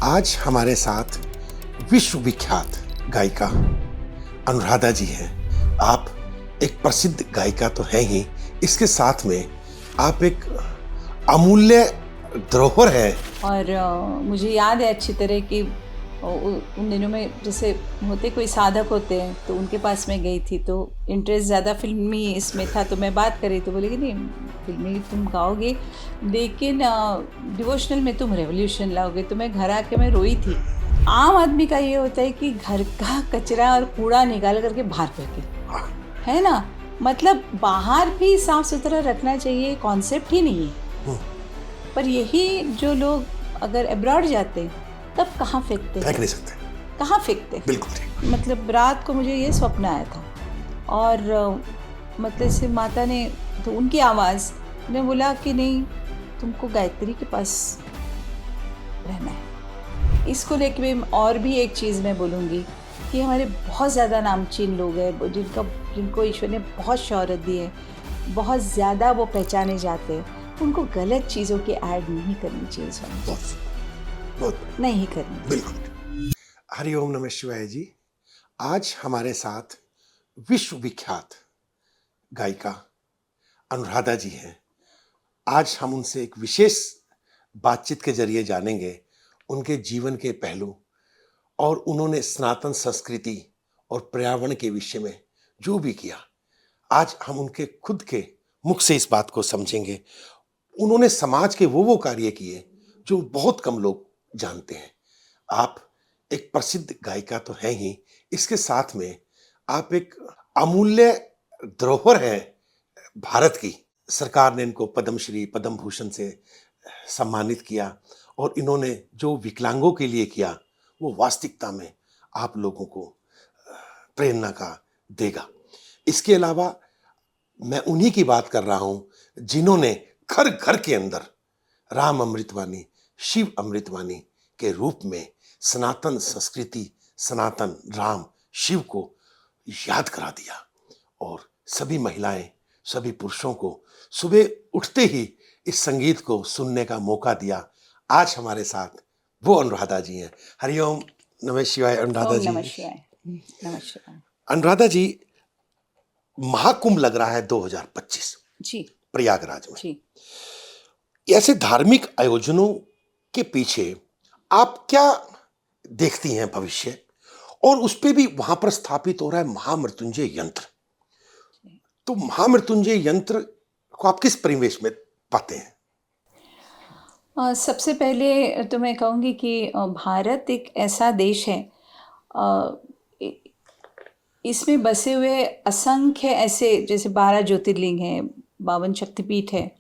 आज हमारे साथ विश्व विख्यात गायिका अनुराधा जी हैं। आप एक प्रसिद्ध गायिका तो हैं ही, इसके साथ में आप एक अमूल्य धरोहर है। और मुझे याद है अच्छी तरह कि उन दिनों में जैसे होते कोई साधक होते हैं तो उनके पास मैं गई थी, तो इंटरेस्ट ज़्यादा फिल्मी इसमें था, तो मैं बात करी तो बोले कि नहीं फिल्मी तुम गाओगे लेकिन डिवोशनल में तुम रेवोल्यूशन लाओगे। तो मैं घर आके मैं रोई थी। आम आदमी का ये होता है कि घर का कचरा और कूड़ा निकाल करके बाहर फेंके, है ना, मतलब बाहर भी साफ सुथरा रखना चाहिए, कॉन्सेप्ट ही नहीं है। पर यही जो लोग अगर अब्रॉड जाते तब कहाँ फेंकते, फेंक नहीं सकते, कहाँ फेंकते। बिल्कुल ठीक। मतलब रात को मुझे ये स्वप्न आया था और मतलब से माता ने, तो उनकी आवाज़ ने बोला कि नहीं तुमको गायत्री के पास रहना है। इसको लेके मैं और भी एक चीज़ मैं बोलूँगी कि हमारे बहुत ज़्यादा नामचीन लोग हैं जिनको ईश्वर ने बहुत शोहरत दी है, बहुत ज़्यादा वो पहचाने जाते हैं, उनको गलत चीज़ों की ऐड नहीं करनी चाहिए। बहुत नहीं करनी। बिल्कुल। हरि ओम नमः शिवाय जी। आज हमारे साथ विश्व विख्यात गायिका अनुराधा जी हैं। आज हम उनसे एक विशेष बातचीत के जरिए जानेंगे उनके जीवन के पहलू और उन्होंने सनातन संस्कृति और पर्यावरण के विषय में जो भी किया। आज हम उनके खुद के मुख से इस बात को समझेंगे। उन्होंने समाज के वो कार्य किए जो बहुत कम लोग जानते हैं। आप एक प्रसिद्ध गायिका तो हैं ही, इसके साथ में आप एक अमूल्य धरोहर है भारत की। सरकार ने इनको पद्मश्री पद्म भूषण से सम्मानित किया और इन्होंने जो विकलांगों के लिए किया वो वास्तविकता में आप लोगों को प्रेरणा का देगा। इसके अलावा मैं उन्हीं की बात कर रहा हूं जिन्होंने घर घर के अंदर राम अमृतवाणी शिव अमृतवाणी के रूप में सनातन संस्कृति, सनातन राम शिव को याद करा दिया और सभी महिलाएं, सभी पुरुषों को सुबह उठते ही इस संगीत को सुनने का मौका दिया। आज हमारे साथ वो अनुराधा जी हैं। हरिओम नमः शिवाय अनुराधा जी। नमस्कार। अनुराधा जी, महाकुंभ लग रहा है 2025 जी प्रयागराज में जी। ऐसे धार्मिक आयोजनों के पीछे आप क्या देखती हैं भविष्य, और उस पे भी वहां पर स्थापित हो रहा है महामृत्युंजय यंत्र। तो महामृत्युंजय यंत्र को आप किस परिवेश में पाते हैं? सबसे पहले तो मैं कहूँगी कि भारत एक ऐसा देश है, इसमें बसे हुए असंख्य ऐसे जैसे 12 ज्योतिर्लिंग हैं, 52 शक्तिपीठ है,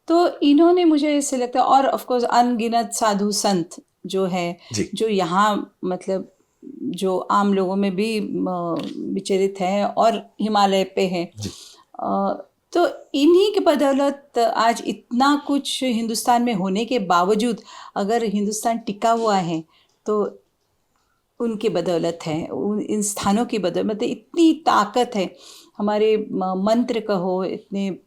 तो इन्होंने मुझे ऐसे लगता है, और ऑफ कोर्स अनगिनत साधु संत जो है जो यहाँ मतलब जो आम लोगों में भी विचरित हैं और हिमालय पे हैं, तो इन्हीं की बदौलत आज इतना कुछ हिंदुस्तान में होने के बावजूद अगर हिंदुस्तान टिका हुआ है तो उनकी बदौलत है, इन स्थानों की बदौलत। मतलब इतनी ताकत है हमारे मंत्र कहो, इतने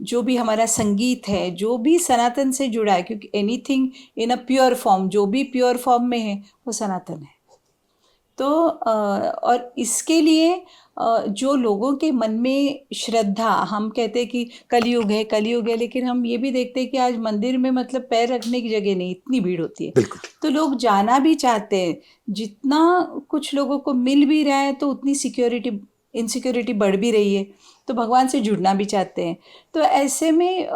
जो भी हमारा संगीत है, जो भी सनातन से जुड़ा है, क्योंकि anything in a pure form, जो भी प्योर फॉर्म में है वो सनातन है। तो और इसके लिए जो लोगों के मन में श्रद्धा, हम कहते हैं कि कलयुग है, लेकिन हम ये भी देखते हैं कि आज मंदिर में मतलब पैर रखने की जगह नहीं, इतनी भीड़ होती है। तो लोग जाना भी चाहते हैं, जितना कुछ लोगों को मिल भी रहा है तो उतनी इनसिक्योरिटी बढ़ भी रही है, तो भगवान से जुड़ना भी चाहते हैं। तो ऐसे में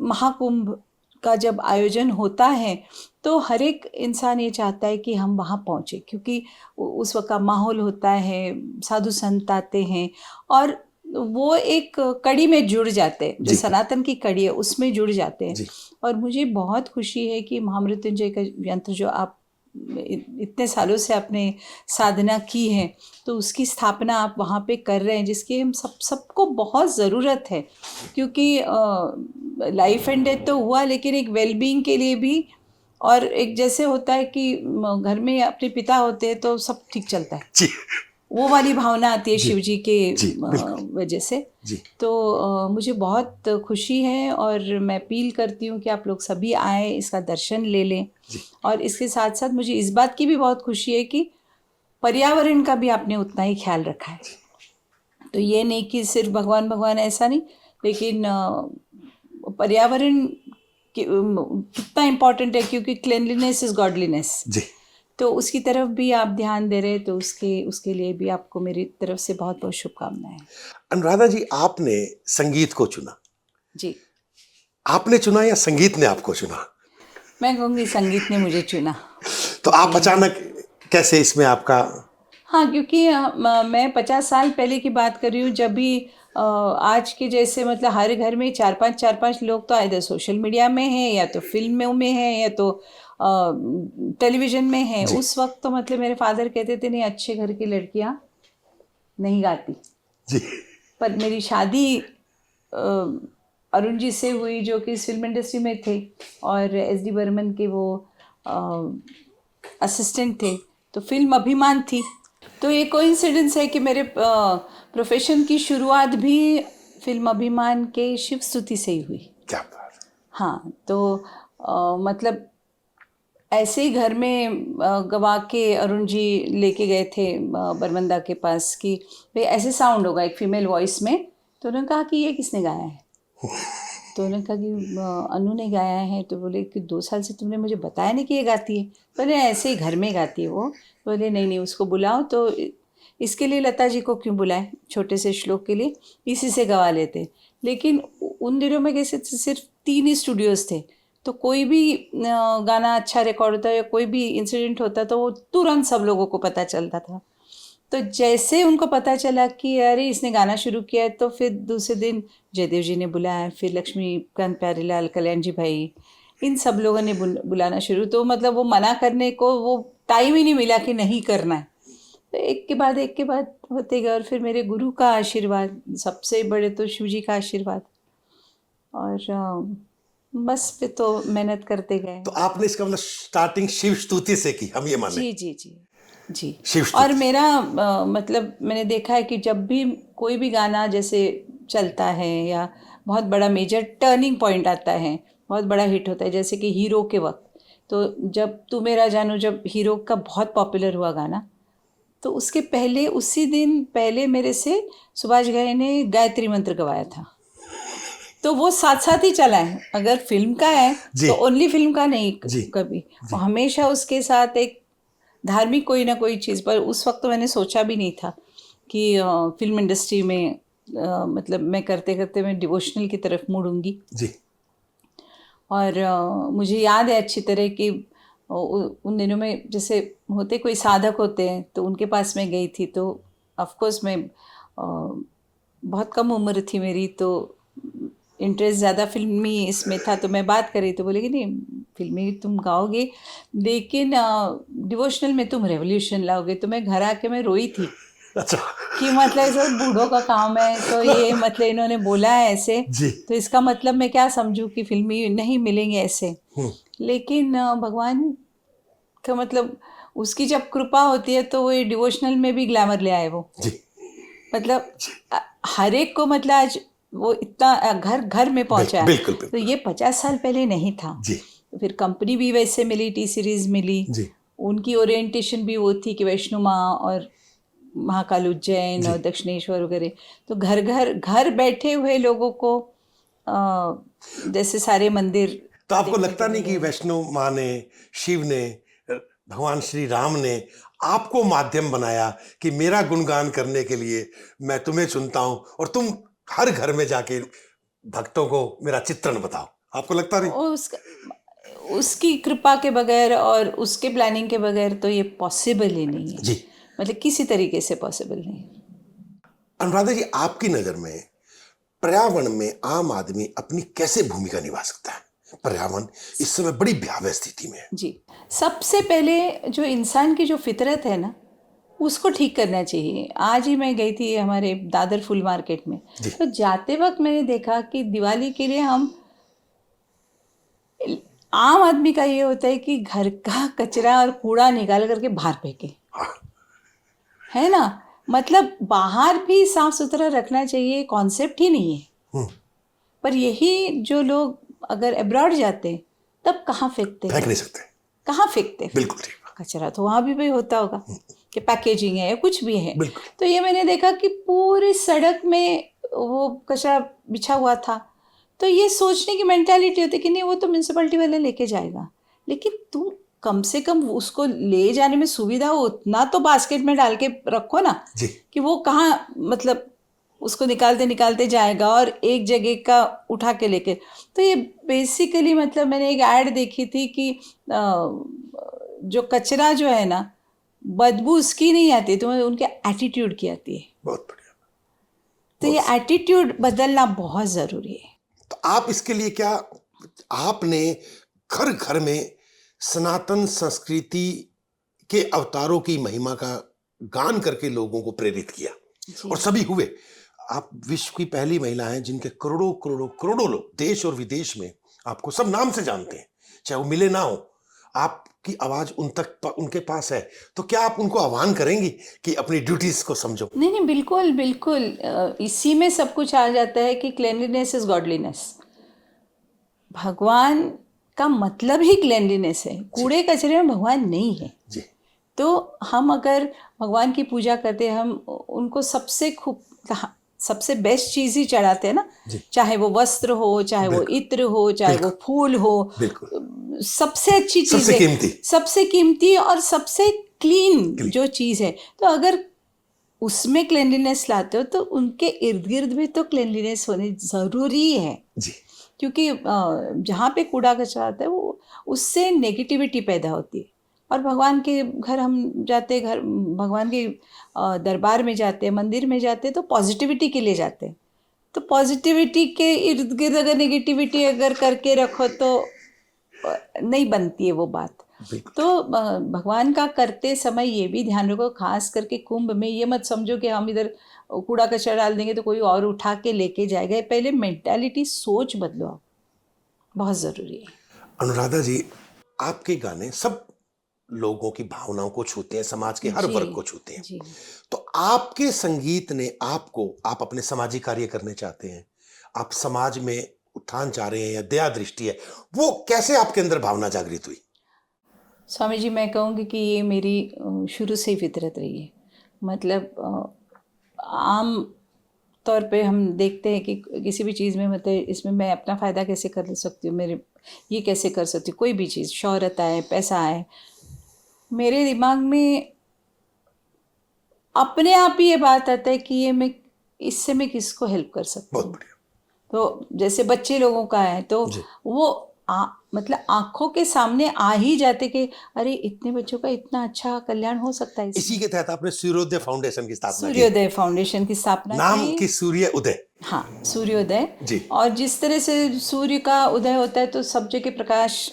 महाकुंभ का जब आयोजन होता है तो हर एक इंसान ये चाहता है कि हम वहाँ पहुँचे, क्योंकि उस वक्त का माहौल होता है, साधु संत आते हैं और वो एक कड़ी में जुड़ जाते हैं, जो सनातन की कड़ी है उसमें जुड़ जाते हैं। और मुझे बहुत खुशी है कि महामृत्युंजय का यंत्र जो आप इतने सालों से आपने साधना की है, तो उसकी स्थापना आप वहाँ पे कर रहे हैं, जिसकी हम सबको बहुत ज़रूरत है, क्योंकि लाइफ एंड डेथ तो हुआ, लेकिन एक वेलबींग के लिए भी, और एक जैसे होता है कि घर में अपने पिता होते हैं तो सब ठीक चलता है, वो वाली भावना आती है जी, शिव जी के जी, बिल्कुल। वजह से। जी, तो मुझे बहुत खुशी है और मैं अपील करती हूँ कि आप लोग सभी आए, इसका दर्शन ले लें। जी, और इसके साथ साथ मुझे इस बात की भी बहुत खुशी है कि पर्यावरण का भी आपने उतना ही ख्याल रखा है। तो ये नहीं कि सिर्फ भगवान भगवान ऐसा नहीं, लेकिन पर्यावरण कितना इम्पोर्टेंट है, क्योंकि क्लेanलीनेस इज गॉडलीनेस। जी। तो उसकी तरफ भी आप ध्यान दे रहे हैं, तो उसके उसके लिए भी आपको मेरी तरफ से बहुत बहुत शुभकामनाएं। अनुराधा जी, आपने संगीत को चुना। जी, आपने चुना या संगीत ने आपको चुना? मैं कहूँगी संगीत ने मुझे चुना। तो आप क्योंकि अचानक कैसे इसमें आपका? हाँ, क्योंकि मैं 50 साल पहले की बात कर रही हूँ, जब भी आज के जैसे मतलब हर घर में चार पांच लोग तो आइदर सोशल मीडिया में हैं, या तो फिल्मों में हैं, या तो टेलीविज़न में हैं। जी, उस वक्त तो मतलब मेरे फादर कहते थे, नहीं, अच्छे घर की लड़कियाँ नहीं गाती। जी, पर मेरी शादी अ, अरुण जी से हुई, जो कि इस फिल्म इंडस्ट्री में थे और एस डी बर्मन के वो असिस्टेंट थे। तो फिल्म अभिमान थी। तो ये कोइंसिडेंस है कि मेरे प्रोफेशन की शुरुआत भी फिल्म अभिमान के शिव स्तुति से ही हुई। क्या बात है। हाँ, तो मतलब ऐसे ही घर में गवा के अरुण जी लेके गए थे बरमंदा के पास, कि भाई ऐसे साउंड होगा एक फीमेल वॉइस में। तो उन्होंने कहा कि ये किसने गाया है? तो उन्होंने कहा कि अनु ने गाया है। तो बोले कि 2 साल से तुमने मुझे बताया नहीं कि ये गाती है। बोले ऐसे ही घर में गाती है वो। बोले नहीं नहीं, उसको बुलाओ। तो इसके लिए लता जी को क्यों बुलाए, छोटे से श्लोक के लिए इसी से गवा लेते। लेकिन उन दिनों में कैसे सिर्फ 3 ही स्टूडियोज़ थे। तो कोई भी गाना अच्छा रिकॉर्ड होता या कोई भी इंसिडेंट होता तो वो तुरंत सब लोगों को पता चलता था। तो जैसे उनको पता चला कि अरे इसने गाना शुरू किया है, तो फिर दूसरे दिन जयदेव जी ने बुलाया, फिर लक्ष्मीकांत प्यारेलाल, कल्याण जी भाई, इन सब लोगों ने बुलाना शुरू। तो मतलब वो मना करने को वो टाइम ही नहीं मिला कि नहीं करना है। तो एक के बाद होते गए। और फिर मेरे गुरु का आशीर्वाद, सबसे बड़े तो शिव जी का आशीर्वाद। और बस फिर तो मेहनत करते गए। तो आपने इसका मतलब स्टार्टिंग शिव स्तुति से की, हम ये माने? जी जी जी जी। शिव और स्तुति। मेरा मतलब मैंने देखा है कि जब भी कोई भी गाना जैसे चलता है, या बहुत बड़ा मेजर टर्निंग पॉइंट आता है, बहुत बड़ा हिट होता है, जैसे कि हीरो के वक्त। तो जब तू मेरा जानू, जब हीरो का बहुत पॉपुलर हुआ गाना, तो उसके पहले उसी दिन पहले मेरे से सुभाष घई ने गायत्री मंत्र गवाया था। तो वो साथ साथ ही चला है। अगर फिल्म का है जी, तो ओनली फिल्म का नहीं, जी, कभी वो जी, हमेशा उसके साथ एक धार्मिक कोई ना कोई चीज़। पर उस वक्त तो मैंने सोचा भी नहीं था कि फिल्म इंडस्ट्री में मतलब मैं करते करते मैं डिवोशनल की तरफ मुड़ूंगी। जी, और मुझे याद है अच्छी तरह कि उन दिनों में जैसे होते कोई साधक होते हैं, तो उनके पास मैं गई थी। तो ऑफ कोर्स मैं बहुत कम उम्र थी मेरी, तो इंटरेस्ट ज़्यादा फिल्मी इसमें था। तो मैं बात कर रही तो बोले कि नहीं, फिल्मी तुम गाओगे, लेकिन डिवोशनल में तुम रेवोल्यूशन लाओगे। तो मैं घर आके मैं रोई थी अच्छा। कि मतलब ये सब बूढ़ों का काम है, तो ये मतलब इन्होंने बोला है ऐसे, जी, तो इसका मतलब मैं क्या समझूं कि फिल्मी नहीं मिलेंगे ऐसे। लेकिन भगवान का मतलब, उसकी जब कृपा होती है तो वो ये डिवोशनल में भी ग्लैमर ले आए वो। जी, मतलब हर एक को मतलब आज वो इतना घर घर में पहुंचा बिल्कुल, है। बिल्कुल, तो बिल्कुल। ये 50 साल पहले नहीं था। जी, तो फिर कंपनी भी वैसे मिली, टी सीरीज मिली। जी, उनकी ओरिएंटेशन भी वो थी कि वैष्णो माँ और महाकाल उज्जैन जी। और दक्षिणेश्वर वगैरह। तो घर घर घर बैठे हुए लोगों को जैसे सारे मंदिर तो आपको देखने लगता को नहीं कि मिले। वैष्णो माँ ने, शिव ने, भगवान श्री राम ने आपको माध्यम बनाया कि मेरा गुणगान करने के लिए मैं तुम्हें चुनता हूं और तुम हर घर में जाके भक्तों को मेरा चित्रण बताओ? आपको लगता नहीं? उस उसकी कृपा के बगैर और उसके प्लानिंग के बगैर तो ये पॉसिबल ही नहीं है। जी। मतलब किसी तरीके से पॉसिबल नहीं। अनुराधा जी, आपकी नजर में पर्यावरण में आम आदमी अपनी कैसे भूमिका निभा सकता है? पर्यावरण इस समय बड़ी भयावह स्थिति में है। जी, सबसे पहले जो इंसान की जो फितरत है ना, उसको ठीक करना चाहिए। आज ही मैं गई थी हमारे दादर फुल मार्केट में। जी, तो जाते वक्त मैंने देखा कि दिवाली के लिए हम, आम आदमी का ये होता है कि घर का कचरा और कूड़ा निकाल करके बाहर फेंके, हाँ, है ना। मतलब बाहर भी साफ सुथरा रखना चाहिए, कॉन्सेप्ट ही नहीं है। हम्म, पर यही जो लोग अगर अब्रॉड जाते तब कहाँ फेंकते फेंक हैं, नहीं सकते। कहाँ फेंकते फिर? बिल्कुल ठीक बात। कचरा तो वहाँ भी होता होगा कि पैकेजिंग है या कुछ भी है। बिल्कुल। तो ये मैंने देखा कि पूरी सड़क में वो कचरा बिछा हुआ था। तो ये सोचने की मेंटालिटी होती है कि नहीं वो तो म्यूनसिपैलिटी वाले लेके जाएगा, लेकिन तुम कम से कम उसको ले जाने में सुविधा हो उतना तो बास्केट में डाल के रखो ना, जी। कि वो कहाँ मतलब उसको निकालते निकालते जाएगा और एक जगह का उठा के लेके। तो ये बेसिकली मतलब मैंने एक ऐड देखी थी कि जो कचरा जो है ना, बदबू उसकी नहीं आती, तुम्हें उनके एटीट्यूड की आती है। बहुत बढ़िया। तो ये एटीट्यूड बदलना बहुत ज़रूरी है। तो आप इसके लिए क्या, आपने घर घर में सनातन संस्कृति के अवतारों की महिमा का गान करके लोगों को प्रेरित किया, जी। और सभी हुए। आप विश्व की पहली महिला हैं जिनके करोड़ों करोड़ों करोड़ों लोग देश और विदेश में आपको सब नाम से जानते हैं, चाहे वो मिले ना हो। आपकी आवाज उनके पास है, तो क्या आप उनको आह्वान करेंगी कि अपनी ड्यूटीज को समझो? नहीं नहीं, बिल्कुल बिल्कुल, इसी में सब कुछ आ जाता है कि क्लेanलीनेस इज गॉडलीनेस। भगवान का मतलब ही क्लेanलीनेस है, कूड़े कचरे में भगवान नहीं है। जी। तो हम अगर भगवान की पूजा करते हैं, हम उनको सबसे बेस्ट चीज़ ही चढ़ाते हैं ना, चाहे वो वस्त्र हो, चाहे वो इत्र हो, चाहे वो फूल हो, बिल्कुल सबसे अच्छी चीज़ सबसे है, कीमती, सबसे कीमती और सबसे क्लीन जो चीज़ है। तो अगर उसमें क्लेanलीनेस लाते हो तो उनके इर्द गिर्द भी तो क्लेanलीनेस होनी ज़रूरी है जी। क्योंकि जहाँ पे कूड़ा कचरा आता है वो उससे नेगेटिविटी पैदा होती है। और भगवान के घर हम जाते, घर भगवान के दरबार में जाते हैं, मंदिर में जाते हैं तो पॉजिटिविटी के लिए जाते हैं। तो पॉजिटिविटी के इर्द गिर्द अगर नेगेटिविटी अगर करके रखो तो नहीं बनती है वो बात। तो भगवान का करते समय ये भी ध्यान रखो, खास करके कुंभ में ये मत समझो कि हम इधर कूड़ा कचरा डाल देंगे तो कोई और उठा के लेके जाएगा। पहले मेंटालिटी, सोच बदलो आप, बहुत ज़रूरी है। अनुराधा जी, आपके गाने सब लोगों की भावनाओं को छूते हैं, समाज के हर वर्ग को छूते हैं। जी। तो आपके संगीत ने आपको, आप अपने सामाजिक कार्य करने चाहते हैं, आप समाज में उत्थान चाह रहे हैं या दया दृष्टि है, वो कैसे आपके अंदर भावना जागृत हुई? स्वामी जी, मैं कहूँगी कि ये मेरी शुरू से ही फितरत रही है। मतलब आम तौर पे हम देखते हैं कि किसी भी चीज़ में मतलब इसमें मैं अपना फ़ायदा कैसे कर सकती हूँ, मेरे ये कैसे कर सकती हूँ, कोई भी चीज़, शोहरत आए, पैसा आए, मेरे दिमाग में अपने आप ही ये बात आता है कि ये मैं इससे मैं किसको हेल्प कर सकती बहुत हूँ। बढ़िया। तो जैसे बच्चे लोगों का है तो वो मतलब आंखों के सामने आ ही जाते कि अरे इतने बच्चों का इतना अच्छा कल्याण हो सकता है इसी इसमें। के तहत आपने सूर्योदय फाउंडेशन की स्थापना की। सूर्योदय फाउंडेशन की स्थापना नाम की। की सूर्य उदय। हाँ, सूर्योदय जी। और जिस तरह से सूर्य का उदय होता है तो सब जगह प्रकाश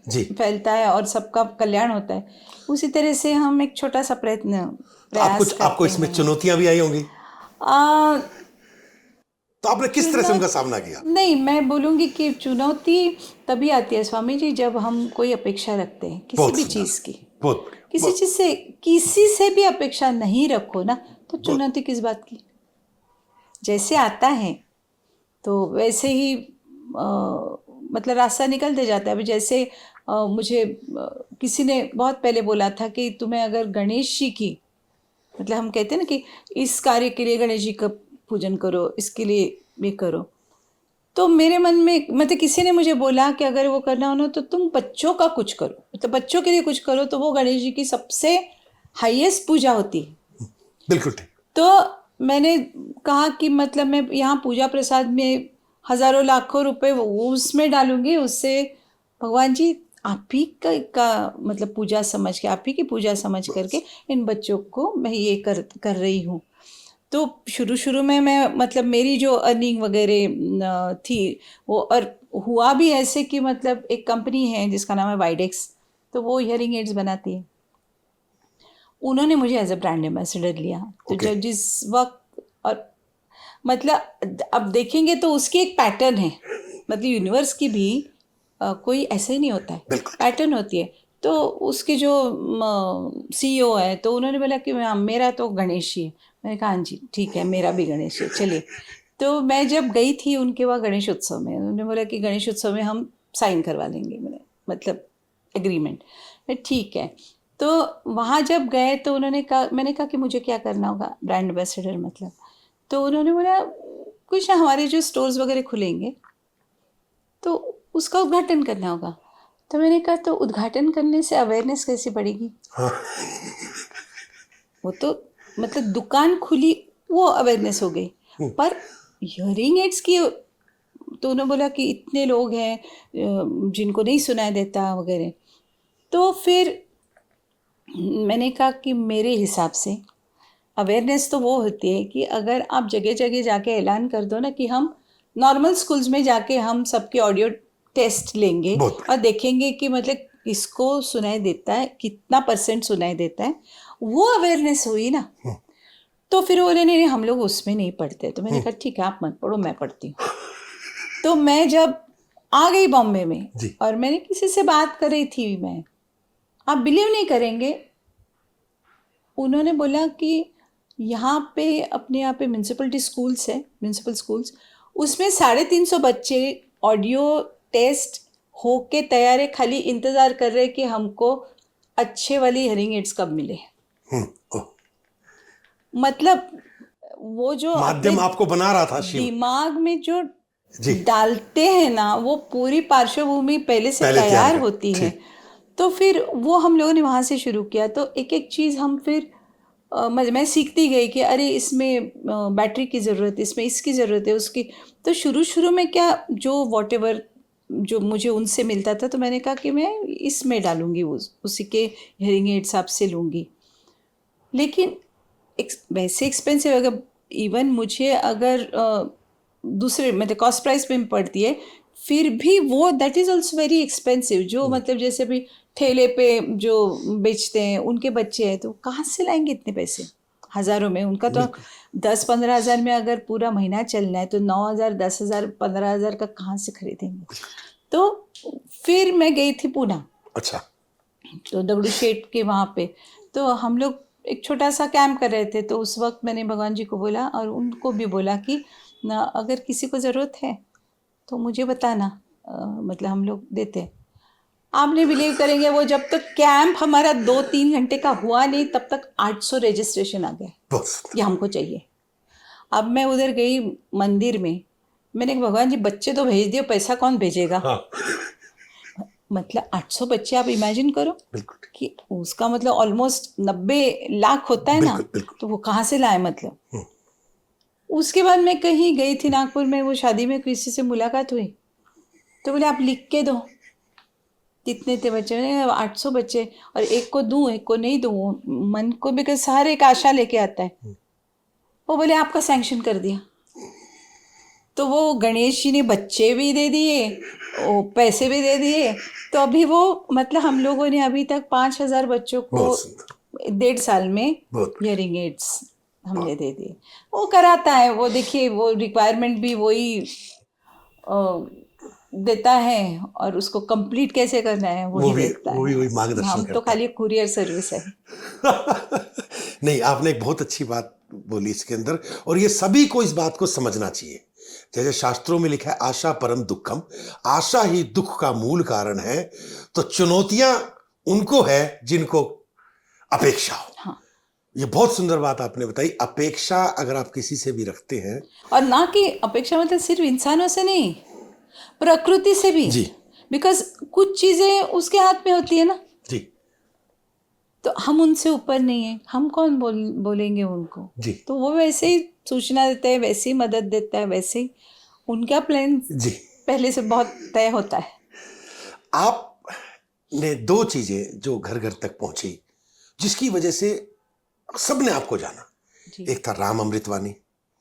जी फैलता है और सबका कल्याण होता है, उसी तरह से हम एक छोटा सा प्रयास करते आपको इसमें हैं। चुनौतियां भी आई होंगी, आ, तो आपने किस तरह से उनका सामना किया? नहीं, मैं बोलूँगी कि चुनौती तभी आती है स्वामी जी जब हम कोई अपेक्षा रखते हैं किसी भी चीज़ की। बहुत बढ़िया। किसी चीज़ से, किसी से भी अपेक्षा नहीं रखो ना तो चुनौती किस बात की। जैसे आता है तो वैसे ही मतलब रास्ता निकलते जाता है। अभी जैसे मुझे किसी ने बहुत पहले बोला था कि तुम्हें अगर गणेश जी की, मतलब हम कहते हैं ना कि इस कार्य के लिए गणेश जी का पूजन करो, इसके लिए ये करो, तो मेरे मन में मतलब किसी ने मुझे बोला कि अगर वो करना हो ना तो तुम बच्चों का कुछ करो, मतलब बच्चों के लिए कुछ करो, तो वो गणेश जी की सबसे हाईएस्ट पूजा होती है। बिल्कुल ठीक। तो मैंने कहा कि मतलब मैं यहाँ पूजा प्रसाद में हज़ारों लाखों रुपए उसमें डालूंगी, उससे भगवान जी आप ही का मतलब पूजा समझ के, आप ही की पूजा समझ करके इन बच्चों को मैं ये कर रही हूँ। तो शुरू में मैं मतलब मेरी जो अर्निंग वगैरह थी वो, और हुआ भी ऐसे कि मतलब एक कंपनी है जिसका नाम है वाइडेक्स, तो वो हियरिंग एड्स बनाती है, उन्होंने मुझे एज अ ब्रांड एम्बेसडर लिया। तो जब जिस वक्त, और मतलब अब देखेंगे तो उसकी एक पैटर्न है, मतलब यूनिवर्स की भी कोई ऐसे ही नहीं होता है, पैटर्न होती है। तो उसके जो CEO है तो उन्होंने बोला कि मेरा तो गणेश ही है। मैंने कहा हाँ जी ठीक है, मेरा भी गणेश है, चलिए। तो मैं जब गई थी उनके वहाँ गणेश उत्सव में, उन्होंने बोला कि गणेश उत्सव में हम साइन करवा लेंगे, मैंने मतलब एग्रीमेंट। मैं ठीक है। तो वहाँ जब गए तो उन्होंने कहा, मैंने कहा कि मुझे क्या करना होगा, ब्रांड एम्बेसडर मतलब। तो उन्होंने बोला कुछ ना, हमारे जो स्टोर्स वगैरह खुलेंगे तो उसका उद्घाटन करना होगा। तो मैंने कहा तो उद्घाटन करने से अवेयरनेस कैसे बढ़ेगी? हाँ, वो तो मतलब दुकान खुली, वो अवेयरनेस हो गई, पर हियरिंग एड्स की तो उन्होंने बोला कि इतने लोग हैं जिनको नहीं सुनाई देता वगैरह। तो फिर मैंने कहा कि मेरे हिसाब से अवेयरनेस तो वो होती है कि अगर आप जगह जगह जाके ऐलान कर दो ना कि हम नॉर्मल स्कूल्स में जाके हम सबके ऑडियो टेस्ट लेंगे बहुत और देखेंगे कि मतलब किसको सुनाई देता है, कितना % सुनाई देता है, वो अवेयरनेस हुई ना। तो फिर वो नहीं हम लोग उसमें नहीं पढ़ते। तो मैंने कहा ठीक है आप मत पढ़ो, मैं पढ़ती हूँ। तो मैं जब आ गई बॉम्बे में जी। और मैंने किसी से बात कर रही थी, मैं, आप बिलीव नहीं करेंगे, उन्होंने बोला कि यहाँ पे अपने यहाँ पे म्यूनसिपलिटी स्कूल्स है, म्यूनसिपल स्कूल्स, उसमें 350 बच्चे ऑडियो टेस्ट होके तैयार है, खाली इंतज़ार कर रहे हैं कि हमको अच्छे वाली हियरिंग एड्स कब मिले। ओह, मतलब वो जो अपने माध्यम आपको बना रहा था शिव। दिमाग में जो जी, डालते हैं ना, वो पूरी पार्श्वभूमि पहले से पहले तैयार तैयार कर, होती है। ठीक। तो फिर वो हम लोगों ने वहाँ से शुरू किया। तो एक एक चीज़ हम फिर मैं सीखती गई कि अरे इसमें बैटरी की ज़रूरत है, इसमें इसकी ज़रूरत है, उसकी। तो शुरू शुरू में क्या, जो वॉटेवर जो मुझे उनसे मिलता था, तो मैंने कहा कि मैं इसमें डालूंगी, उसी के हियरिंग एड्स आपसे लूँगी। लेकिन वैसे एक्सपेंसिव, अगर इवन मुझे अगर दूसरे मतलब कॉस्ट प्राइस में पड़ती है, फिर भी वो that is also very expensive. जो मतलब जैसे भी ठेले पे जो बेचते हैं उनके बच्चे हैं, तो कहाँ से लाएंगे इतने पैसे हज़ारों में? उनका तो बिल्कुल। 10-15 हज़ार में अगर पूरा महीना चलना है तो 9,000, 10,000, 15,000 का कहाँ से खरीदेंगे? तो फिर मैं गई थी पूना, अच्छा, तो दगड़ू शेठ के वहाँ पे। तो हम लोग एक छोटा सा कैंप कर रहे थे। तो उस वक्त मैंने भगवान जी को बोला और उनको भी बोला कि ना, अगर किसी को ज़रूरत है तो मुझे बताना, मतलब हम लोग देते हैं। आप नहीं बिलीव करेंगे, वो जब तक कैंप हमारा 2-3 घंटे का हुआ नहीं, तब तक 800 रजिस्ट्रेशन आ गए बहुत सुंदर। कि हमको चाहिए। अब मैं उधर गई मंदिर में, मैंने कहा भगवान जी बच्चे तो भेज दिए, पैसा कौन भेजेगा? हाँ, मतलब 800 बच्चे, आप इमेजिन करो बिल्कुल, कि उसका मतलब ऑलमोस्ट 90 लाख होता है ना। बिल्कुल, बिल्कुल। तो वो कहाँ से लाए मतलब? उसके बाद मैं कहीं गई थी नागपुर में, वो शादी में किसी से मुलाकात हुई, तो बोले आप लिख के दो कितने थे बच्चे। मैंने कहा 800 बच्चे, और एक को दूं एक को नहीं दूं, मन को भी हर एक आशा लेके आता है। वो बोले आपका सैंक्शन कर दिया। तो वो गणेश जी ने बच्चे भी दे दिए, वो पैसे भी दे दिए। तो अभी वो मतलब हम लोगों ने अभी तक 5,000 बच्चों को बहुत सुंदर। 1.5 साल में बहुत बढ़िया। हियरिंग एड्स हमने दे दिए। वो कराता है, वो देखिए वो रिक्वायरमेंट भी वही देता है, और उसको कंप्लीट कैसे करना है वही देखता वो भी है। वही मार्गदर्शन हम तो करता है। खाली कुरियर सर्विस है। नहीं, आपने एक बहुत अच्छी बात बोली इसके अंदर, और ये सभी को इस बात को समझना चाहिए। जैसे शास्त्रों में लिखा है आशा परम दुखम, आशा ही दुख का मूल कारण है। तो चुनौतियां उनको है जिनको अपेक्षा हो। हाँ, ये बहुत सुंदर बात आपने बताई। अपेक्षा अगर आप किसी से भी रखते हैं, और ना कि अपेक्षा मतलब सिर्फ इंसानों से नहीं, प्रकृति से भी। जी बिकॉज कुछ चीज़ें उसके हाथ में होती है ना, जी तो हम उनसे ऊपर नहीं है, हम कौन बोलेंगे उनको? जी तो वो वैसे ही सूचना देता है, वैसे ही मदद देता है, वैसे ही उनका प्लान जी। पहले से बहुत तय होता है। आपने दो चीजें जो घर घर तक पहुंची, जिसकी वजह से सबने आपको जाना, जी एक था राम अमृतवाणी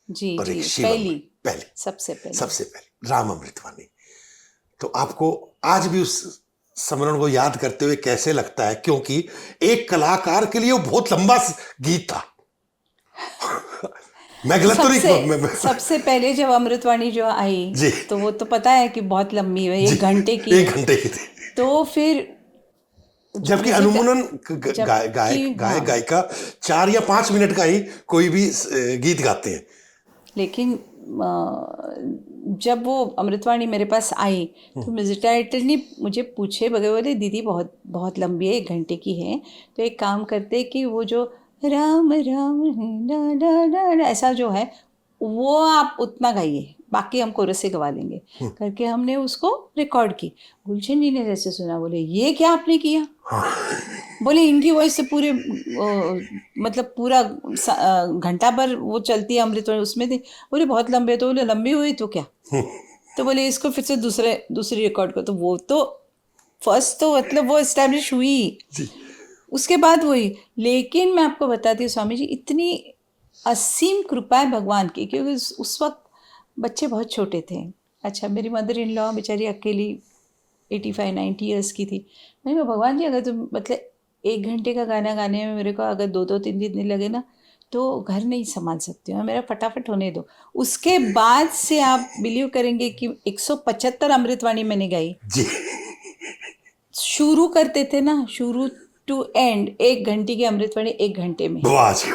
जी और एक जी, शिवम। पहले सबसे पहले सबसे पहले राम अमृतवाणी। तो आपको आज भी उस स्मरण को याद करते हुए कैसे लगता है? क्योंकि एक कलाकार के लिए वो बहुत लंबा गीत था। मैं गलत तो नहीं? सबसे पहले जब अमृतवाणी जो आई, जी तो वो तो पता है कि बहुत लंबी है, जी, 1 घंटे की है। 1 घंटे की थी। तो फिर जबकि music- अनुमोदन जबकि, गायक हाँ। गायिका 4 या 5 मिनट का ही कोई भी गीत गाते हैं। लेकिन जब वो अमृतवाणी मेरे पास आई तो म्यूजिक डायरेक्टर ने मुझे पूछे बगैर, बोले दीदी बहुत बहुत लंबी है, 1 घंटे की है, तो एक काम करते कि वो जो राम राम ला ला ला ला ऐसा जो है वो आप उतना गाइए, बाकी हम कोरस से गवा लेंगे करके हमने उसको रिकॉर्ड की। गुलशन जी ने जैसे सुना, बोले ये क्या आपने किया? बोले इनकी वॉइस से पूरे मतलब पूरा घंटा भर वो चलती है अमृत, उसमें थी। बोले बहुत लंबे, तो बोले लंबी हुई तो क्या? तो बोले इसको फिर से दूसरी रिकॉर्ड को, तो वो तो फर्स्ट तो मतलब वो इस्टेब्लिश हुई, उसके बाद वही। लेकिन मैं आपको बताती हूँ स्वामी जी, इतनी असीम कृपा है भगवान की, क्योंकि उस वक्त बच्चे बहुत छोटे थे। अच्छा, मेरी मदर इन लॉ बेचारी अकेली 85-90 ईयर्स की थी। मैंने कहा भगवान जी अगर तुम मतलब 1 घंटे का गाना गाने में मेरे को अगर 2-3 दिन लगे ना, तो घर नहीं संभाल सकती हूँ, मेरा फटाफट होने दो। उसके बाद से आप बिलीव करेंगे कि 175 अमृतवाणी मैंने गाई। जी। शुरू करते थे ना, शुरू टू एंड 1 घंटे की अमृतवाणी 1 घंटे में। वाह जी।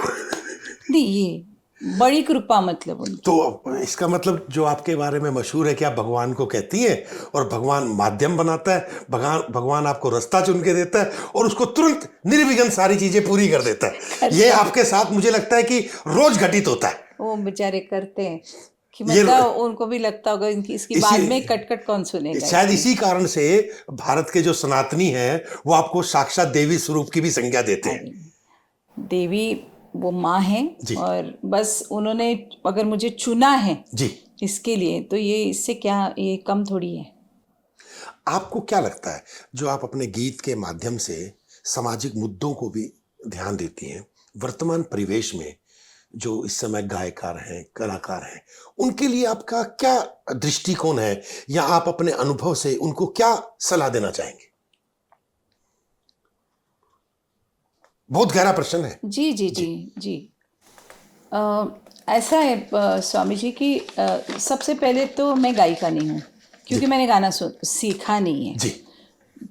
नहीं, ये बड़ी कृपा मतलब उनकी। तो इसका मतलब जो आपके बारे में मशहूर है कि आप भगवान को कहती हैं और भगवान माध्यम बनाता है, भगवान आपको रास्ता चुन के देता है और उसको तुरंत निर्विघ्न सारी चीजें पूरी कर देता है। ये आपके साथ मुझे लगता है कि रोज घटित होता है। वो बेचारे करते हैं कि मतलब उनको भी लगता होगा इनकी इसकी बाद में कट कौन सुनेगा। शायद इसी कारण से भारत के जो सनातनी हैं वो आपको साक्षात देवी स्वरूप की भी संज्ञा देते हैं। देवी वो माँ है और बस उन्होंने अगर मुझे चुना है जी इसके लिए, तो ये इससे क्या, ये कम थोड़ी है। आपको क्या लगता है जो आप अपने गीत के माध्यम से सामाजिक मुद्दों को भी ध्यान देती हैं, वर्तमान परिवेश में जो इस समय गायकार हैं, कलाकार हैं, उनके लिए आपका क्या दृष्टिकोण है या आप अपने अनुभव से उनको क्या सलाह देना चाहेंगे? बहुत गहरा प्रश्न है। जी जी जी जी। ऐसा है स्वामी जी कि सबसे पहले तो मैं गायिका नहीं हूँ, क्योंकि मैंने गाना सीखा नहीं है। जी।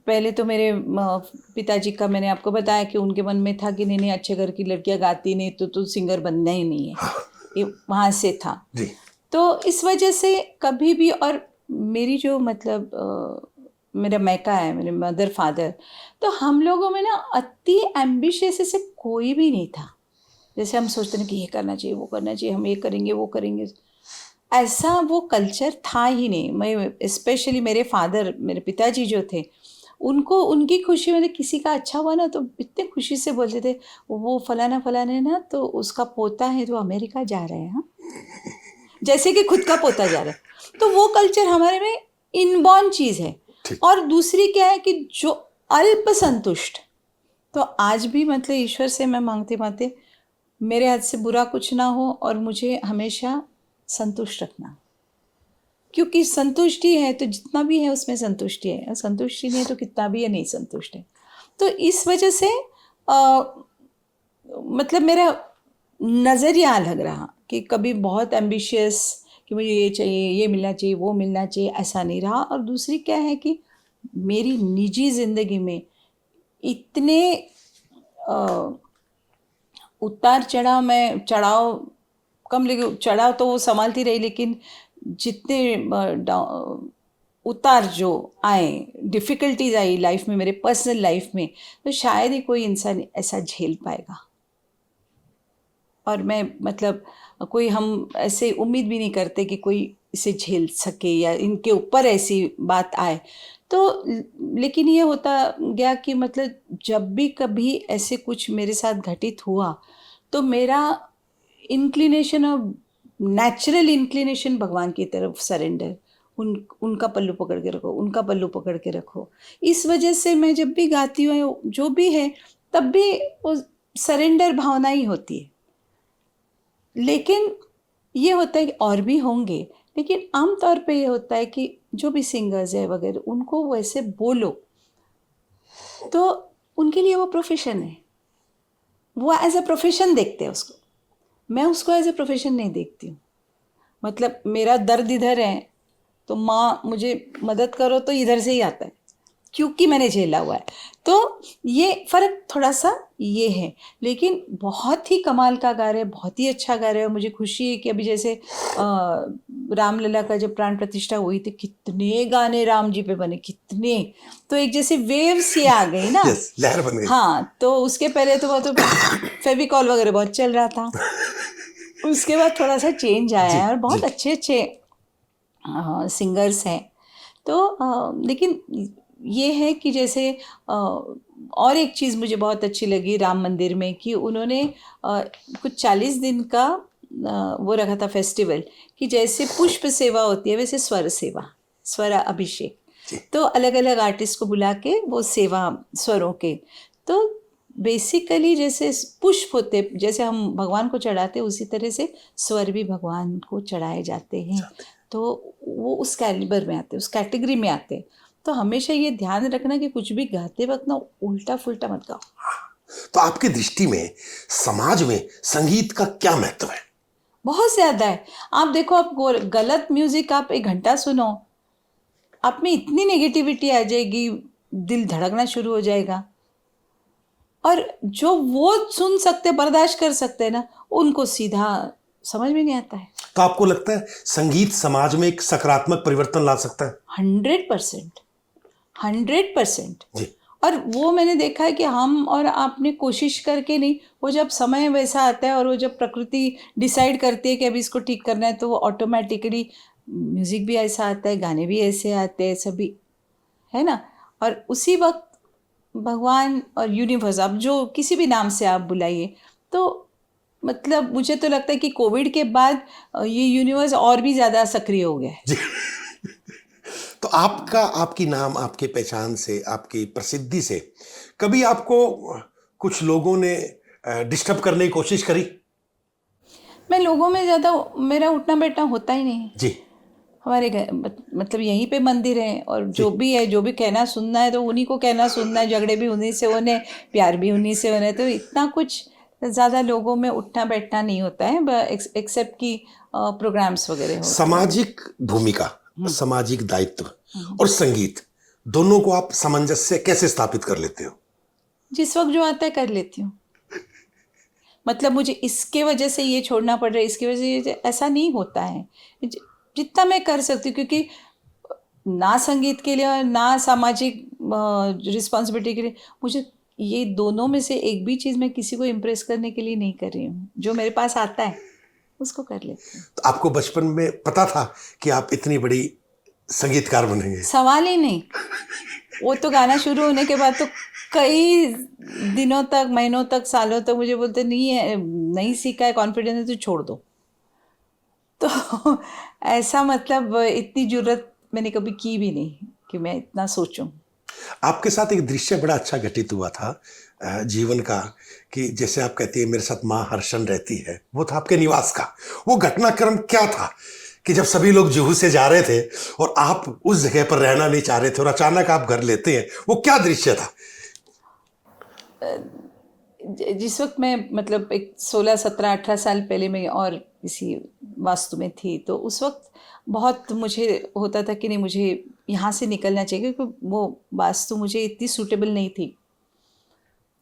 पहले तो मेरे पिताजी का, मैंने आपको बताया कि उनके मन में था कि नहीं नहीं अच्छे घर की लड़कियां गाती नहीं तो सिंगर बनना ही नहीं है। हाँ। ये वहाँ से था जी। तो इस वजह से कभी भी, और मेरी जो मतलब मेरा मैका है, मेरे मदर फादर, तो हम लोगों में ना अति एम्बिशियस ऐसे कोई भी नहीं था। जैसे हम सोचते हैं कि ये करना चाहिए, वो करना चाहिए, हम ये करेंगे वो करेंगे, ऐसा वो कल्चर था ही नहीं। मैं स्पेशली मेरे फादर, मेरे पिताजी जो थे, उनको उनकी खुशी में किसी का अच्छा हुआ ना तो इतने खुशी से बोलते थे, वो फलाना फलाना ना तो उसका पोता है जो अमेरिका जा रहा है, हाँ, जैसे कि खुद का पोता जा रहा है। तो वो कल्चर हमारे में इनबॉर्न चीज़ है। और दूसरी क्या है कि जो अल्प संतुष्ट, तो आज भी मतलब ईश्वर से मैं मांगते मांगते मेरे हाथ से बुरा कुछ ना हो और मुझे हमेशा संतुष्ट रखना, क्योंकि संतुष्टि है तो जितना भी है उसमें संतुष्टि है, और संतुष्टि नहीं है तो कितना भी है नहीं संतुष्ट है। तो इस वजह से मतलब मेरा नज़रिया अलग रहा कि कभी बहुत एम्बिशियस कि मुझे ये चाहिए, ये मिलना चाहिए, वो मिलना चाहिए, ऐसा नहीं रहा। और दूसरी क्या है कि मेरी निजी ज़िंदगी में इतने उतार चढ़ाव, मैं चढ़ाव कम, लेकिन चढ़ाव तो वो संभालती रही, लेकिन जितने उतार जो आए, डिफ़िकल्टीज आई लाइफ में, मेरे पर्सनल लाइफ में, तो शायद ही कोई इंसान ऐसा झेल पाएगा। और मैं मतलब कोई, हम ऐसे उम्मीद भी नहीं करते कि कोई इसे झेल सके या इनके ऊपर ऐसी बात आए। तो लेकिन ये होता गया कि मतलब जब भी कभी ऐसे कुछ मेरे साथ घटित हुआ तो मेरा इंक्लिनेशन और नेचुरल इंक्लिनेशन भगवान की तरफ सरेंडर, उनका पल्लू पकड़ के रखो, उनका पल्लू पकड़ के रखो। इस वजह से मैं जब भी गाती हूँ जो भी है, तब भी वो सरेंडर भावना ही होती है। लेकिन ये होता है कि और भी होंगे, लेकिन आम तौर पे ये होता है कि जो भी सिंगर्स है वगैरह, उनको वैसे बोलो तो उनके लिए वो प्रोफेशन है, वो एज अ प्रोफेशन देखते हैं उसको। मैं उसको एज अ प्रोफेशन नहीं देखती हूँ। मतलब मेरा दर्द इधर है तो माँ मुझे मदद करो तो इधर से ही आता है, क्योंकि मैंने झेला हुआ है। तो ये फ़र्क थोड़ा सा ये है, लेकिन बहुत ही कमाल का गा रहे हैं, बहुत ही अच्छा गा रहे हैं। मुझे खुशी है कि अभी जैसे रामलला का जब प्राण प्रतिष्ठा हुई थी, कितने गाने राम जी पे बने, कितने, तो एक जैसे वेव्स ये आ गई ना। यस, लहर बन गई। हाँ, तो उसके पहले तो वो तो फेविकॉल वगैरह बहुत चल रहा था, उसके बाद थोड़ा सा चेंज आया जी है और जी। बहुत अच्छे अच्छे सिंगर्स हैं। तो लेकिन ये है कि जैसे और एक चीज़ मुझे बहुत अच्छी लगी राम मंदिर में कि उन्होंने कुछ 40 दिन का वो रखा था फेस्टिवल, कि जैसे पुष्प सेवा होती है वैसे स्वर सेवा, स्वर अभिषेक। जी। तो अलग अलग आर्टिस्ट को बुला के वो सेवा स्वरों के, तो बेसिकली जैसे पुष्प होते, जैसे हम भगवान को चढ़ाते उसी तरह से स्वर भी भगवान को चढ़ाए जाते हैं। तो वो उस कैलिबर में आते, उस कैटेगरी में आते। तो हमेशा ये ध्यान रखना कि कुछ भी गाते वक्त ना उल्टा फुल्टा मत गाओ। तो आपकी दृष्टि में समाज में संगीत का क्या महत्व है? बहुत ज़्यादा है। आप देखो, आप गलत म्यूज़िक आप 1 घंटा सुनो, आप में इतनी नेगेटिविटी आ जाएगी, दिल धड़कना शुरू हो जाएगा। और जो वो सुन सकते, बर्दाश्त कर सकते हैं ना, उनको सीधा समझ में नहीं आता है। तो आपको लगता है संगीत समाज में एक सकारात्मक परिवर्तन ला सकता है? 100%, 100%। जी और वो मैंने देखा है कि हम और आपने कोशिश करके नहीं, वो जब समय वैसा आता है और वो जब प्रकृति डिसाइड करती है कि अभी इसको ठीक करना है, तो वो ऑटोमेटिकली म्यूज़िक भी ऐसा आता है, गाने भी ऐसे आते हैं, सभी, है ना। और उसी वक्त भगवान और यूनिवर्स, आप जो किसी भी नाम से आप बुलाइए, तो मतलब मुझे तो लगता है कि कोविड के बाद ये यूनिवर्स और भी ज़्यादा सक्रिय हो गया है। जी। तो आपका, आपकी नाम, आपके पहचान से, आपकी प्रसिद्धि से कभी आपको कुछ लोगों ने डिस्टर्ब करने की कोशिश करी? मैं लोगों में ज़्यादा, मेरा उठना बैठना होता ही नहीं है। जी हमारे घर मतलब यहीं पे मंदिर है, और जी। जो भी है, जो भी कहना सुनना है तो उन्हीं को कहना सुनना है, झगड़े भी उन्हीं से होने, प्यार भी उन्हीं से होने। तो इतना कुछ ज़्यादा लोगों में उठना बैठना नहीं होता है, एक्सेप्ट कि प्रोग्राम्स वगैरह होते हैं। सामाजिक भूमिका, सामाजिक दायित्व और संगीत दोनों को आप सामंजस्य कैसे स्थापित कर लेते हो? जिस वक्त जो आता है कर लेती हूँ। मतलब मुझे इसके वजह से ये छोड़ना पड़ रहा है, इसकी वजह से, ऐसा नहीं होता है। जितना मैं कर सकती हूँ, क्योंकि ना संगीत के लिए और ना सामाजिक रिस्पॉन्सिबिलिटी के लिए, मुझे ये दोनों में से एक भी चीज़ मैं किसी को इम्प्रेस करने के लिए नहीं कर रही हूँ। जो मेरे पास आता है उसको कर लेती हूँ। तो आपको बचपन में पता था कि आप इतनी बड़ी संगीतकार बनेंगे? सवाल ही नहीं। वो तो गाना शुरू होने के बाद तो कई दिनों तक, महीनों तक, सालों तक मुझे बोलते, नहीं है, नहीं सीखा है, कॉन्फिडेंस है तो छोड़ दो। तो ऐसा, मतलब इतनी जुर्रत मैंने कभी की भी नहीं कि मैं इतना सोचूं। आपके साथ एक दृश्य बड़ा अच्छा घटित हुआ था जीवन का, कि जैसे आप कहती है मेरे साथ माँ हर्षण रहती है, वो था आपके निवास का। वो घटनाक्रम क्या था कि जब सभी लोग जुहू से जा रहे थे और आप उस जगह पर रहना नहीं चाह रहे थे और अचानक आप घर लेते हैं, वो क्या दृश्य था? जिस वक्त मैं, मतलब एक 16, 17, 18 साल पहले मैं और किसी वास्तु में थी, तो उस वक्त बहुत मुझे होता था कि नहीं, मुझे यहाँ से निकलना चाहिए, क्योंकि वो वास्तु मुझे इतनी सूटेबल नहीं थी।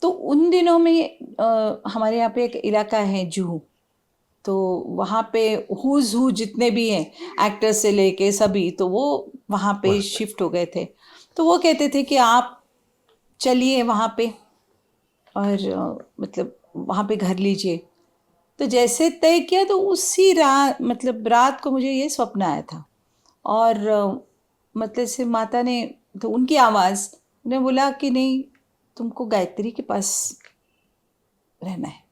तो उन दिनों में हमारे यहाँ पे एक इलाका है जुहू, तो वहाँ पे हुज हू जितने भी हैं, एक्टर्स से लेके सभी, तो वो वहाँ पे शिफ्ट हो गए थे। तो वो कहते थे कि आप चलिए वहाँ पे, और मतलब वहाँ पे घर लीजिए। तो जैसे तय किया, तो उसी रात, मतलब रात को मुझे ये स्वप्न आया था। और मतलब से माता ने, तो उनकी आवाज़ ने बोला कि नहीं, तुमको गायत्री के पास रहना है,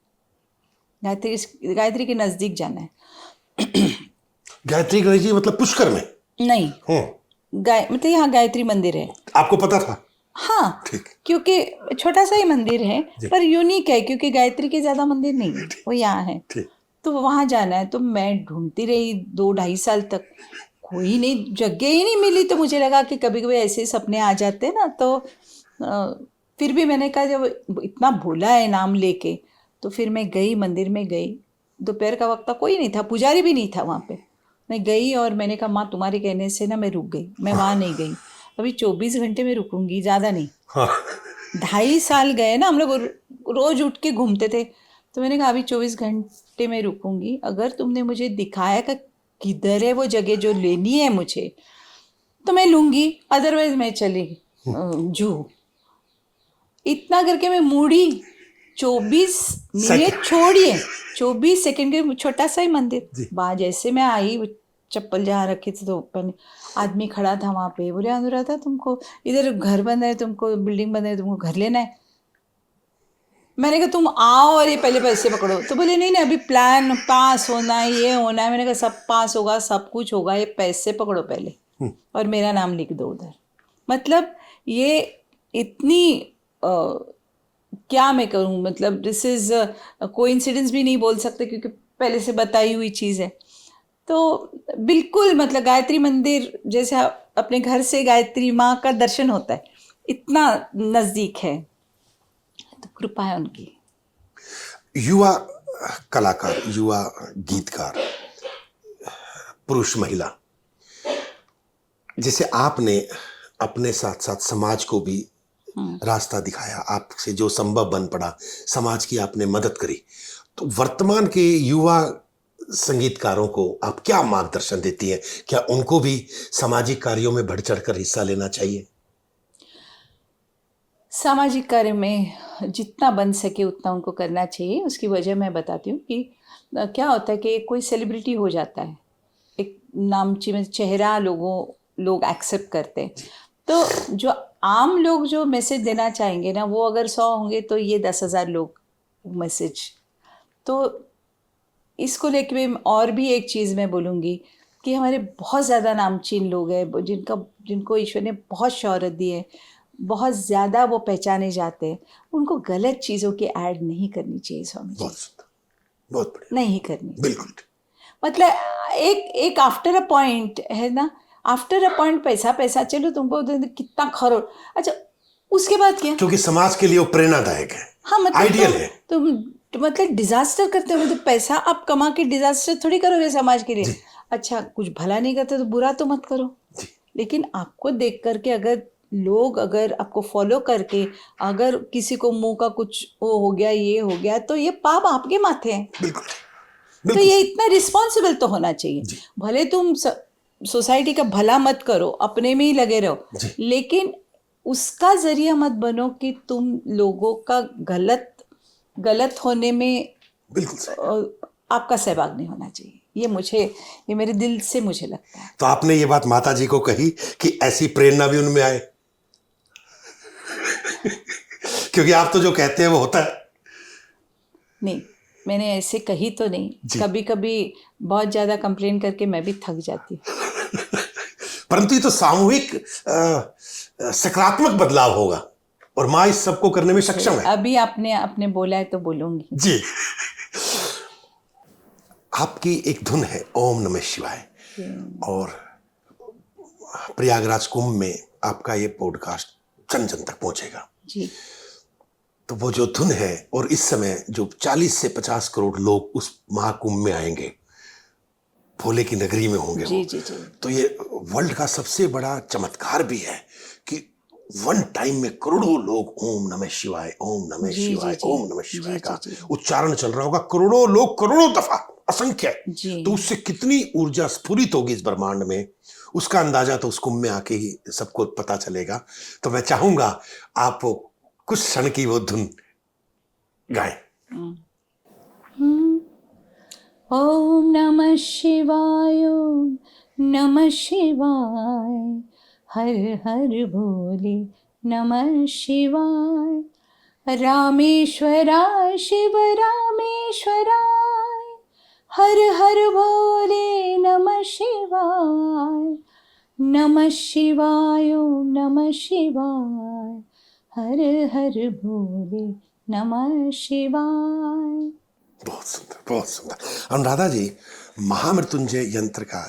गायत्री के नज़दीक जाना है। गायत्री गणेश जी मतलब पुष्कर में? नहीं, मतलब यहाँ गायत्री मंदिर है। आपको पता था? हाँ, ठीक। क्योंकि छोटा सा ही मंदिर है, पर यूनिक है, क्योंकि गायत्री के ज़्यादा मंदिर नहीं है, वो यहाँ है। ठीक। तो वहाँ जाना है। तो मैं ढूंढती रही 2-2.5 साल तक, कोई नहीं, जगह ही नहीं मिली। तो मुझे लगा कि कभी कभी ऐसे सपने आ जाते हैं ना, तो फिर भी मैंने कहा, जब इतना भोला है नाम लेके, तो फिर मैं गई, मंदिर में गई। दोपहर का वक्त था, कोई नहीं था, पुजारी भी नहीं था वहाँ पे। मैं गई और मैंने कहा, माँ तुम्हारे कहने से ना मैं रुक गई, मैं वहाँ नहीं गई। अभी 24 घंटे में रुकूंगी, ज़्यादा नहीं। हाँ 2.5 साल गए ना हम लोग, रोज उठ के घूमते थे। तो मैंने कहा अभी 24 घंटे में रुकूंगी, अगर तुमने मुझे दिखाया कि किधर है वो जगह जो लेनी है मुझे, तो मैं लूंगी, अदरवाइज मैं चली जू। इतना करके मैं मुड़ी। 24 मिनट छोड़िए, 24 सेकंड के छोटा सा ही मंदिर। जी। जैसे मैं आई, वो चप्पल जहाँ रखी थी तो पहले आदमी खड़ा था वहाँ पे, बोले अनुराधा तुमको इधर घर बन रहा है, तुमको बिल्डिंग बन रही है, तुमको घर लेना है। मैंने कहा तुम आओ और ये पहले पैसे पकड़ो। तो बोले नहीं नहीं, अभी प्लान पास होना है, ये होना है। मैंने कहा सब पास होगा, सब कुछ होगा, ये पैसे पकड़ो पहले और मेरा नाम लिख दो उधर। मतलब ये इतनी क्या मैं करूँ, मतलब दिस इज़ कोइंसिडेंस भी नहीं बोल सकते, क्योंकि पहले से बताई हुई चीज़ है। तो बिल्कुल मतलब गायत्री मंदिर जैसे अपने घर से गायत्री माँ का दर्शन होता है, इतना नज़दीक है। तो कृपा है उनकी। युवा कलाकार, युवा गीतकार, पुरुष महिला, जैसे आपने अपने साथ साथ समाज को भी रास्ता दिखाया, आपसे जो संभव बन पड़ा समाज की आपने मदद करी, तो वर्तमान के युवा संगीतकारों को आप क्या मार्गदर्शन देती हैं? क्या उनको भी सामाजिक कार्यों में बढ़ चढ़कर हिस्सा लेना चाहिए? सामाजिक कार्य में जितना बन सके उतना उनको करना चाहिए। उसकी वजह मैं बताती हूँ कि क्या होता है कि कोई सेलिब्रिटी हो जाता है, एक नामची में चेहरा लोग एक्सेप्ट करते हैं। तो जो आम लोग जो मैसेज देना चाहेंगे ना, वो अगर 100 होंगे तो ये 10,000 लोग मैसेज। तो इसको लेके मैं और भी एक चीज़ मैं बोलूँगी कि हमारे बहुत ज़्यादा नामचीन लोग हैं, जिनको ईश्वर ने बहुत शोहरत दी है, बहुत ज़्यादा वो पहचाने जाते हैं, उनको गलत चीज़ों की ऐड नहीं करनी चाहिए स्वामी जी। बहुत सुंदर, बहुत बढ़िया, नहीं करनी चाहिए। बिल्कुल। मतलब एक आफ्टर अ पॉइंट है ना, आफ्टर अ पॉइंट पैसा चलो, तुमको कितना खरोड़, अच्छा उसके बाद क्या? क्योंकि समाज के लिए वो प्रेरणादायक है, हाँ मतलब आइडियल है। तुम मतलब डिजास्टर करते हो, मतलब पैसा आप कमा के डिजास्टर थोड़ी करोगे समाज के लिए। जी। अच्छा कुछ भला नहीं करते तो बुरा तो मत करो। जी। लेकिन आपको देख करके अगर आपको फॉलो करके अगर किसी को मुंह का कुछ वो हो गया, ये हो गया, तो ये पाप आपके माथे हैं। बिल्कुल तो बिल्कुल। ये इतना रिस्पॉन्सिबल तो होना चाहिए। जी। भले तुम सोसाइटी का भला मत करो, अपने में ही लगे रहो, जी। लेकिन उसका जरिया मत बनो कि तुम लोगों का गलत होने में बिल्कुल सही। आपका सहभाग नहीं होना चाहिए। ये मेरे दिल से मुझे लगता है। तो आपने ये बात माता जी को कही कि ऐसी प्रेरणा भी उनमें आए? क्योंकि आप तो जो कहते हैं वो होता है। नहीं, मैंने ऐसे कही तो नहीं। कभी कभी बहुत ज़्यादा कंप्लेन करके मैं भी थक जाती हूँ। परंतु ये तो सामूहिक सकारात्मक बदलाव होगा और माँ इस सबको करने में सक्षम है। अभी आपने बोला है तो बोलूंगी जी। आपकी एक धुन है ओम नमः शिवाय, और प्रयागराज कुंभ में आपका ये पॉडकास्ट जन जन तक पहुंचेगा जी। तो वो जो धुन है, और इस समय जो 40 से 50 करोड़ लोग उस महाकुंभ में आएंगे, भोले की नगरी में होंगे जी वो, जी जी। तो ये वर्ल्ड का सबसे बड़ा चमत्कार भी है कि वन टाइम में करोड़ों लोग ओम नमः शिवाय, ओम नमः शिवाय, ओम नमः शिवाय का उच्चारण चल रहा होगा, करोड़ों लोग करोड़ों दफा, असंख्य। तो उससे कितनी ऊर्जा स्फुरित होगी इस ब्रह्मांड में, उसका अंदाजा तो उस कुंभ में आके ही सबको पता चलेगा। तो मैं चाहूंगा आप कुछ क्षण की वो धुन गाएं। ओम नमः शिवाय, ओम नमः शिवाय, हर हर भोले नमः शिवाय, रामेश्वराय शिव रामेश्वराय, हर हर भोले नमः शिवाय, नमः शिवाय, ओम नमः शिवाय, हर हर भोले नमः शिवाय। बहुत सुंदर, बहुत सुंदर। अनुराधा जी, महामृत्युंजय यंत्र का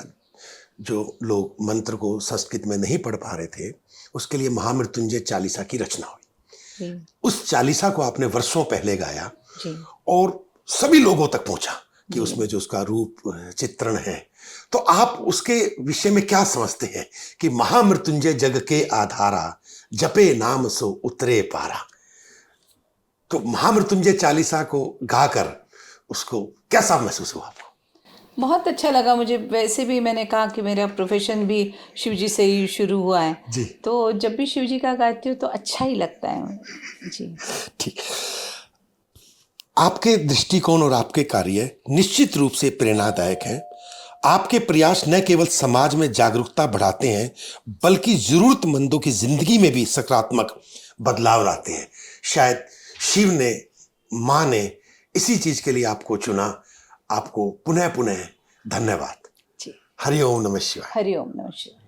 जो लोग मंत्र को संस्कृत में नहीं पढ़ पा रहे थे, उसके लिए महामृत्युंजय चालीसा की रचना हुई। उस चालीसा को आपने वर्षों पहले गाया और सभी लोगों तक पहुंचा कि उसमें जो उसका रूप चित्रण है तो आप उसके विषय में क्या समझते हैं कि महामृत्युंजय जग के आधारा, जपे नाम सो उतरे पारा। तो महामृत्युंजय चालीसा को गाकर उसको कैसा महसूस हुआ आपको? बहुत अच्छा लगा मुझे। वैसे भी मैंने कहा कि मेरा प्रोफेशन भी शिव जी से ही शुरू हुआ है, जी। तो जब भी शिव जी का गाती हूँ तो अच्छा ही लगता है जी। ठीक। आपके दृष्टिकोण और आपके कार्य निश्चित रूप से प्रेरणादायक हैं। आपके प्रयास न केवल समाज में जागरूकता बढ़ाते हैं, बल्कि जरूरतमंदों की जिंदगी में भी सकारात्मक बदलाव लाते हैं। शायद शिव ने, माँ ने इसी चीज के लिए आपको चुना। आपको पुनः पुनः धन्यवाद। जी। हरि ओम नमः शिवाय। हरि ओम नमः शिवाय।